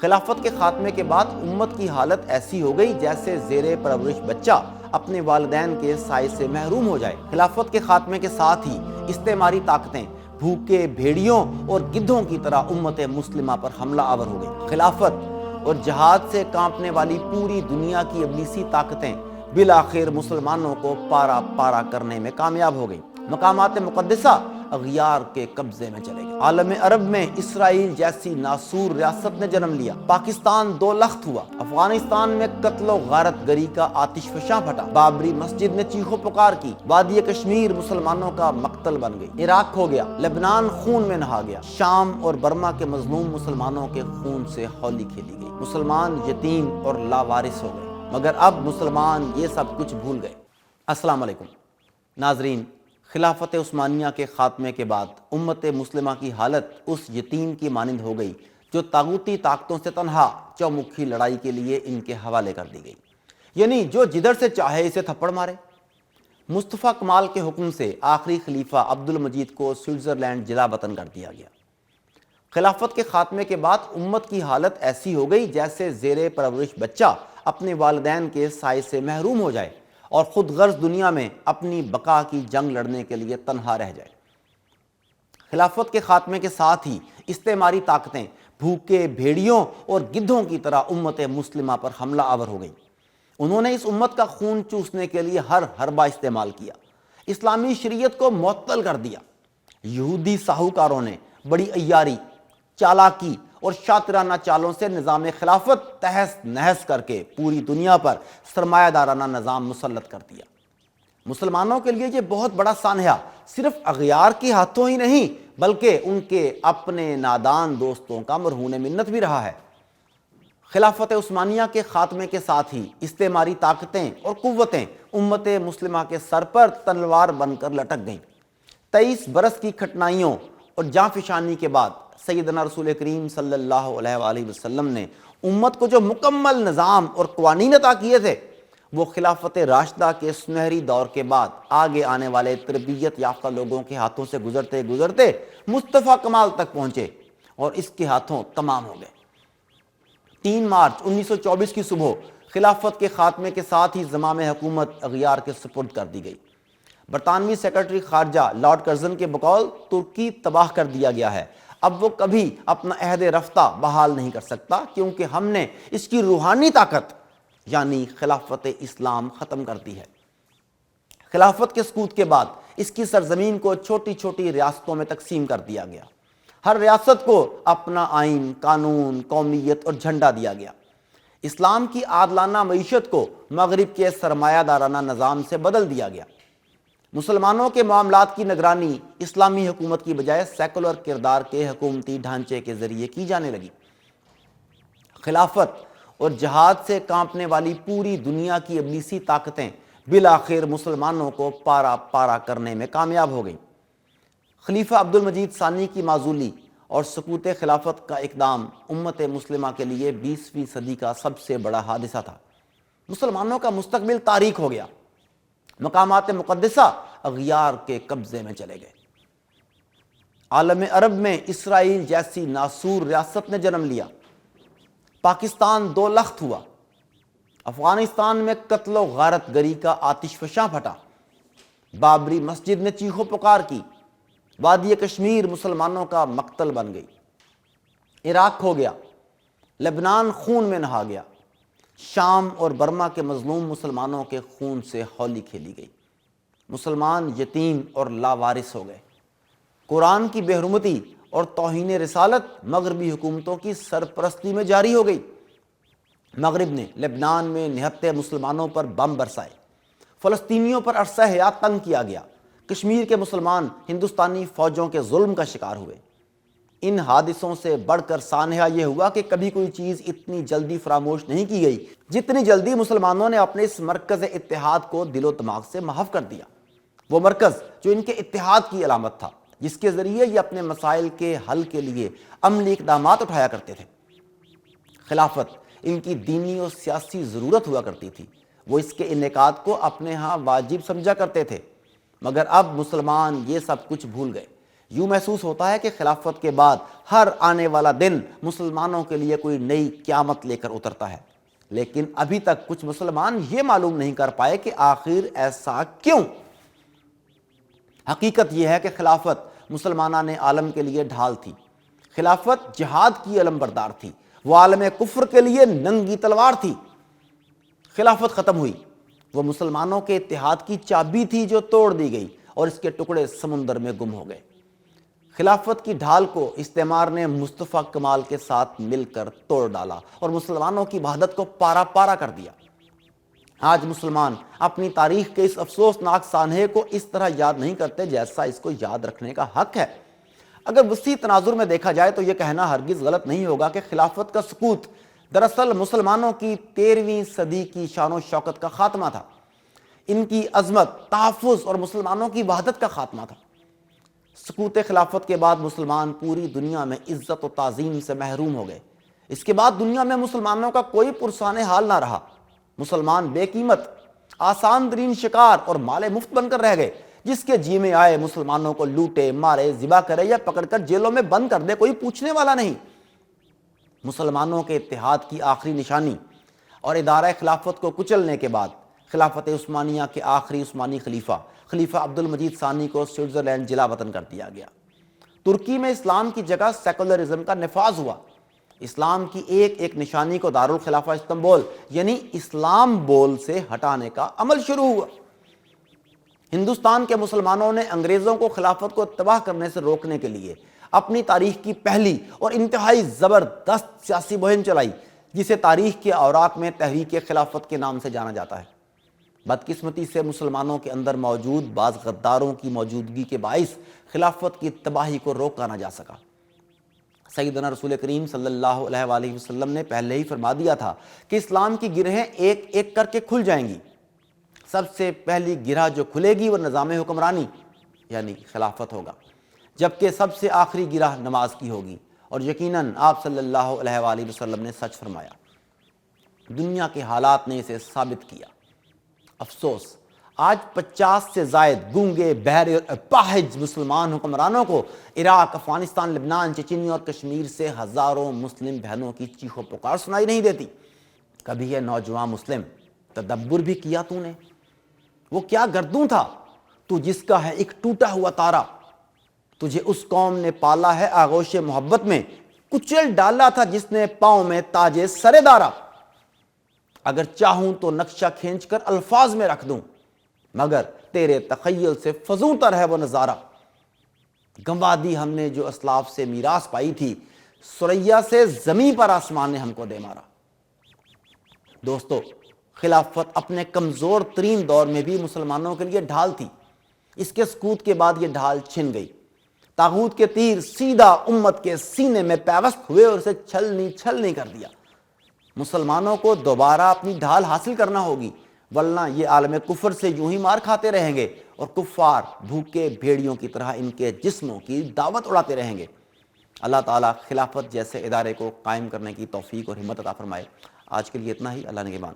خلافت کے خاتمے کے بعد امت کی حالت ایسی ہو گئی جیسے زیر پرورش بچہ اپنے والدین کے سائے سے محروم ہو جائے۔ خلافت کے خاتمے کے ساتھ ہی استعماری طاقتیں بھوکے بھیڑیوں اور گدھوں کی طرح امت مسلمہ پر حملہ آور ہو گئی۔ خلافت اور جہاد سے کانپنے والی پوری دنیا کی ابلیسی طاقتیں بالآخر مسلمانوں کو پارا پارا کرنے میں کامیاب ہو گئی۔ مقامات مقدسہ اغیار کے قبضے میں چلے گئے۔ عالم عرب میں اسرائیل جیسی ناسور ریاست نے جنم لیا۔ پاکستان دو لخت ہوا۔ افغانستان میں قتل و غارت گری کا آتش فشاں پھٹا۔ بابری مسجد نے چیخو پکار کی۔ وادی کشمیر مسلمانوں کا مقتل بن گئی۔ عراق کھو گیا۔ لبنان خون میں نہا گیا۔ شام اور برما کے مظلوم مسلمانوں کے خون سے ہولی کھیلی گئی۔ مسلمان یتیم اور لاوارث ہو گئے، مگر اب مسلمان یہ سب کچھ بھول گئے۔ السلام علیکم ناظرین، خلافت عثمانیہ کے خاتمے کے بعد امت مسلمہ کی حالت اس یتیم کی مانند ہو گئی جو طاغوتی طاقتوں سے تنہا چومکھی لڑائی کے لیے ان کے حوالے کر دی گئی، یعنی جو جدھر سے چاہے اسے تھپڑ مارے۔ مصطفیٰ کمال کے حکم سے آخری خلیفہ عبد المجید کو سوئٹزرلینڈ جلا وطن کر دیا گیا۔ خلافت کے خاتمے کے بعد امت کی حالت ایسی ہو گئی جیسے زیر پرورش بچہ اپنے والدین کے سائے سے محروم ہو جائے اور خود غرض دنیا میں اپنی بقا کی جنگ لڑنے کے لیے تنہا رہ جائے۔ خلافت کے خاتمے کے ساتھ ہی استعماری طاقتیں بھوکے بھیڑیوں اور گدھوں کی طرح امت مسلمہ پر حملہ آور ہو گئیں۔ انہوں نے اس امت کا خون چوسنے کے لیے ہر حربہ استعمال کیا، اسلامی شریعت کو معطل کر دیا۔ یہودی ساہوکاروں نے بڑی عیاری، چالاکی اور شاطرانہ چالوں سے نظام خلافت تہس نہس کر کے پوری دنیا پر سرمایہ دارانہ نظام مسلط کر دیا۔ مسلمانوں کے لیے یہ بہت بڑا سانحہ صرف اغیار کے ہاتھوں ہی نہیں بلکہ ان کے اپنے نادان دوستوں کا مرہون منت بھی رہا ہے۔ خلافت عثمانیہ کے خاتمے کے ساتھ ہی استعماری طاقتیں اور قوتیں امت مسلمہ کے سر پر تلوار بن کر لٹک گئیں۔ 23 برس کی کھٹنائیوں اور جاں فشانی کے بعد سیدنا رسول کریم صلی اللہ علیہ وآلہ وسلم نے امت کو جو مکمل نظام اور قوانین عطا کیے تھے وہ خلافت راشدہ کے سنہری دور کے بعد آگے آنے والے تربیت یافتہ لوگوں کے ہاتھوں سے گزرتے گزرتے مصطفیٰ کمال تک پہنچے اور اس کے ہاتھوں تمام ہو گئے۔ 3 مارچ 1924 کی صبح خلافت کے خاتمے کے ساتھ ہی زمام حکومت اغیار کے سپرد کر دی گئی۔ برطانوی سیکرٹری خارجہ لارڈ کرزن کے بقول ترکی تباہ کر دیا گیا ہے، اب وہ کبھی اپنا عہد رفتہ بحال نہیں کر سکتا کیونکہ ہم نے اس کی روحانی طاقت یعنی خلافت اسلام ختم کر دی ہے۔ خلافت کے سقوط کے بعد اس کی سرزمین کو چھوٹی چھوٹی ریاستوں میں تقسیم کر دیا گیا۔ ہر ریاست کو اپنا آئین، قانون، قومیت اور جھنڈا دیا گیا۔ اسلام کی عادلانہ معیشت کو مغرب کے سرمایہ دارانہ نظام سے بدل دیا گیا۔ مسلمانوں کے معاملات کی نگرانی اسلامی حکومت کی بجائے سیکولر کردار کے حکومتی ڈھانچے کے ذریعے کی جانے لگی۔ خلافت اور جہاد سے کانپنے والی پوری دنیا کی ابلیسی طاقتیں بالآخر مسلمانوں کو پارا پارا کرنے میں کامیاب ہو گئیں۔ خلیفہ عبد المجید ثانی کی معزولی اور سقوط خلافت کا اقدام امت مسلمہ کے لیے 20ویں صدی کا سب سے بڑا حادثہ تھا۔ مسلمانوں کا مستقبل تاریک ہو گیا۔ مقامات مقدسہ اغیار کے قبضے میں چلے گئے۔ عالم عرب میں اسرائیل جیسی ناسور ریاست نے جنم لیا۔ پاکستان دو لخت ہوا۔ افغانستان میں قتل و غارت گری کا آتش فشاں پھٹا۔ بابری مسجد نے چیخو پکار کی۔ وادی کشمیر مسلمانوں کا مقتل بن گئی۔ عراق کھو گیا۔ لبنان خون میں نہا گیا۔ شام اور برما کے مظلوم مسلمانوں کے خون سے ہولی کھیلی گئی۔ مسلمان یتیم اور لاوارث ہو گئے۔ قرآن کی بے حرمتی اور توہین رسالت مغربی حکومتوں کی سرپرستی میں جاری ہو گئی۔ مغرب نے لبنان میں نہتے مسلمانوں پر بم برسائے۔ فلسطینیوں پر عرصہ حیات تنگ کیا گیا۔ کشمیر کے مسلمان ہندوستانی فوجوں کے ظلم کا شکار ہوئے۔ ان حادثوں سے بڑھ کر سانحہ یہ ہوا کہ کبھی کوئی چیز اتنی جلدی فراموش نہیں کی گئی جتنی جلدی مسلمانوں نے اپنے اس مرکز اتحاد کو دل و دماغ سے محو کر دیا۔ وہ مرکز جو ان کے اتحاد کی علامت تھا، جس کے ذریعے یہ اپنے مسائل کے حل کے لیے عملی اقدامات اٹھایا کرتے تھے۔ خلافت ان کی دینی اور سیاسی ضرورت ہوا کرتی تھی۔ وہ اس کے انعقاد کو اپنے ہاں واجب سمجھا کرتے تھے، مگر اب مسلمان یہ سب کچھ بھول گئے۔ یوں محسوس ہوتا ہے کہ خلافت کے بعد ہر آنے والا دن مسلمانوں کے لیے کوئی نئی قیامت لے کر اترتا ہے، لیکن ابھی تک کچھ مسلمان یہ معلوم نہیں کر پائے کہ آخر ایسا کیوں۔ حقیقت یہ ہے کہ خلافت مسلمانان عالم کے لیے ڈھال تھی، خلافت جہاد کی علم بردار تھی، وہ عالم کفر کے لیے ننگی تلوار تھی۔ خلافت ختم ہوئی، وہ مسلمانوں کے اتحاد کی چابی تھی جو توڑ دی گئی اور اس کے ٹکڑے سمندر میں گم ہو گئے۔ خلافت کی ڈھال کو استعمار نے مصطفیٰ کمال کے ساتھ مل کر توڑ ڈالا اور مسلمانوں کی وحدت کو پارا پارا کر دیا۔ آج مسلمان اپنی تاریخ کے اس افسوسناک سانحے کو اس طرح یاد نہیں کرتے جیسا اس کو یاد رکھنے کا حق ہے۔ اگر وسیع تناظر میں دیکھا جائے تو یہ کہنا ہرگز غلط نہیں ہوگا کہ خلافت کا سقوط دراصل مسلمانوں کی 13ویں صدی کی شان و شوکت کا خاتمہ تھا، ان کی عظمت، تحفظ اور مسلمانوں کی وحدت کا خاتمہ تھا۔ سقوط خلافت کے بعد مسلمان پوری دنیا میں عزت و تعظیم سے محروم ہو گئے۔ اس کے بعد دنیا میں مسلمانوں کا کوئی پرسان حال نہ رہا۔ مسلمان بے قیمت، آسان ترین شکار اور مال مفت بن کر رہ گئے۔ جس کے جی میں آئے مسلمانوں کو لوٹے، مارے، ذبح کرے یا پکڑ کر جیلوں میں بند کر دے، کوئی پوچھنے والا نہیں۔ مسلمانوں کے اتحاد کی آخری نشانی اور ادارہ خلافت کو کچلنے کے بعد خلافت عثمانیہ کے آخری عثمانی خلیفہ عبد المجید ثانی کو سوئٹزرلینڈ جلا وطن کر دیا گیا۔ ترکی میں اسلام کی جگہ سیکولرزم کا نفاذ ہوا۔ اسلام کی ایک ایک نشانی کو دارالخلافہ استنبول یعنی اسلام بول سے ہٹانے کا عمل شروع ہوا۔ ہندوستان کے مسلمانوں نے انگریزوں کو خلافت کو تباہ کرنے سے روکنے کے لیے اپنی تاریخ کی پہلی اور انتہائی زبردست سیاسی مہم چلائی، جسے تاریخ کے اوراق میں تحریک خلافت کے نام سے جانا جاتا ہے۔ بدقسمتی سے مسلمانوں کے اندر موجود بعض غداروں کی موجودگی کے باعث خلافت کی تباہی کو روکا نہ جا سکا۔ سیدنا رسول کریم صلی اللہ علیہ وآلہ وسلم نے پہلے ہی فرما دیا تھا کہ اسلام کی گرہیں ایک ایک کر کے کھل جائیں گی۔ سب سے پہلی گرہ جو کھلے گی وہ نظام حکمرانی یعنی خلافت ہوگا، جبکہ سب سے آخری گرہ نماز کی ہوگی، اور یقیناً آپ صلی اللہ علیہ وآلہ وسلم نے سچ فرمایا۔ دنیا کے حالات نے اسے ثابت کیا۔ افسوس، آج 50 سے زائد گونگے، بہرے اور اپاہج مسلمان حکمرانوں کو عراق، افغانستان، لبنان، چچنیا اور کشمیر سے ہزاروں مسلم بہنوں کی چیخ و پکار سنائی نہیں دیتی۔ کبھی یہ نوجوان مسلم تدبر بھی کیا تو نے؟ وہ کیا گردوں تھا تو جس کا ہے ایک ٹوٹا ہوا تارا؟ تجھے اس قوم نے پالا ہے آغوش محبت میں، کچل ڈالا تھا جس نے پاؤں میں تاج سر دارا۔ اگر چاہوں تو نقشہ کھینچ کر الفاظ میں رکھ دوں، مگر تیرے تخیل سے فزوں تر ہے وہ نظارہ۔ گنوا دی ہم نے جو اسلاف سے میراث پائی تھی، سریا سے زمین پر آسمان نے ہم کو دے مارا۔ دوستو، خلافت اپنے کمزور ترین دور میں بھی مسلمانوں کے لیے ڈھال تھی۔ اس کے سقوط کے بعد یہ ڈھال چھن گئی۔ طاغوت کے تیر سیدھا امت کے سینے میں پیوست ہوئے اور اسے چھلنی کر دیا۔ مسلمانوں کو دوبارہ اپنی ڈھال حاصل کرنا ہوگی، ورنہ یہ عالم کفر سے یوں ہی مار کھاتے رہیں گے اور کفار بھوکے بھیڑیوں کی طرح ان کے جسموں کی دعوت اڑاتے رہیں گے۔ اللہ تعالیٰ خلافت جیسے ادارے کو قائم کرنے کی توفیق اور ہمت عطا فرمائے۔ آج کے لیے اتنا ہی، اللہ نگہبان۔